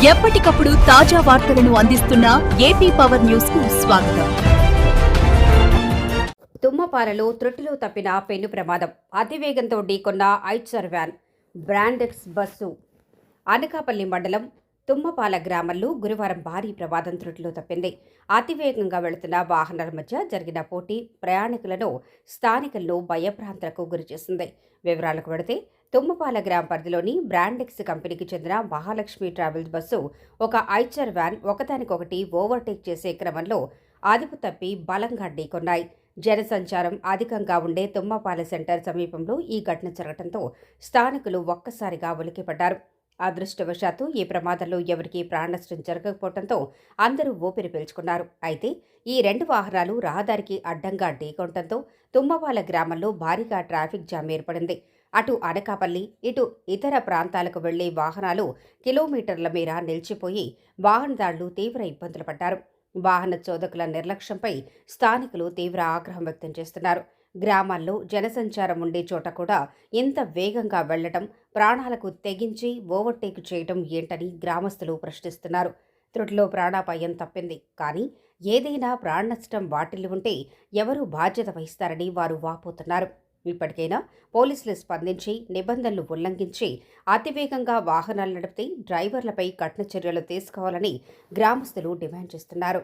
ఎప్పటికప్పుడు తాజా వార్తలను అందిస్తున్న ఏపీ పవర్ న్యూస్ కు స్వాగతం. తుమ్మపాలలో త్రుటిలో తప్పిన పెను ప్రమాదం. అతివేగంతో ఢీకొన్న Eicher van, Brandix bus. Anakapalli మండలం తుమ్మపాల గ్రామంలో గురువారం భారీ ప్రమాదం త్రుటిలో తప్పింది. అతివేగంగా వెళుతున్న వాహనాల మధ్య జరిగిన పోటీ ప్రయాణికులను స్థానికులను భయభ్రాంతులకు గురిచేసింది. వివరాలకు వెళితే తుమ్మపాల గ్రామ పరిధిలోని బ్రాండెక్స్ కంపెనీకి చెందిన మహాలక్ష్మి ట్రావెల్స్ బస్సు ఒక ఐచర్ వ్యాన్ ఒకదానికొకటి ఓవర్టేక్ చేసే క్రమంలో అదుపు తప్పి బలంగా ఢీకొన్నాయి. జనసంచారం అధికంగా ఉండే తుమ్మపాల సెంటర్ సమీపంలో ఈ ఘటన జరగడంతో స్థానికులు ఒక్కసారిగా ఉలిక్కిపడ్డారు. అదృష్టవశాత్తు ఈ ప్రమాదంలో ఎవరికీ ప్రాణనష్టం జరగకపోవడంతో అందరూ ఊపిరి పీల్చుకున్నారు. అయితే ఈ రెండు వాహనాలు రహదారికి అడ్డంగా ఢీకొనడంతో తుమ్మపాల గ్రామంలో భారీగా ట్రాఫిక్ జామ్ ఏర్పడింది. అటు అనకాపల్లి, ఇటు ఇతర ప్రాంతాలకు వెళ్లే వాహనాలు కిలోమీటర్ల మేర నిలిచిపోయి వాహనదారులు తీవ్ర ఇబ్బందులు పడ్డారు. వాహన చోదకుల నిర్లక్ష్యంపై స్థానికులు తీవ్ర ఆగ్రహం వ్యక్తం చేస్తున్నారు. గ్రామాల్లో జనసంచారం ఉండే చోట కూడా ఇంత వేగంగా వెళ్లడం, ప్రాణాలకు తెగించి ఓవర్టేక్ చేయడం ఏంటని గ్రామస్తులు ప్రశ్నిస్తున్నారు. త్రుటిలో ప్రాణాపాయం తప్పింది, కానీ ఏదైనా ప్రాణనష్టం వాటిల్లి ఉంటే ఎవరు బాధ్యత వహిస్తారని వారు వాపోతున్నారు. ఇప్పటికైనా పోలీసులు స్పందించి నిబంధనలు ఉల్లంఘించి అతివేగంగా వాహనాలు నడిపితే డ్రైవర్లపై కఠిన చర్యలు తీసుకోవాలని గ్రామస్తులు డిమాండ్ చేస్తున్నారు.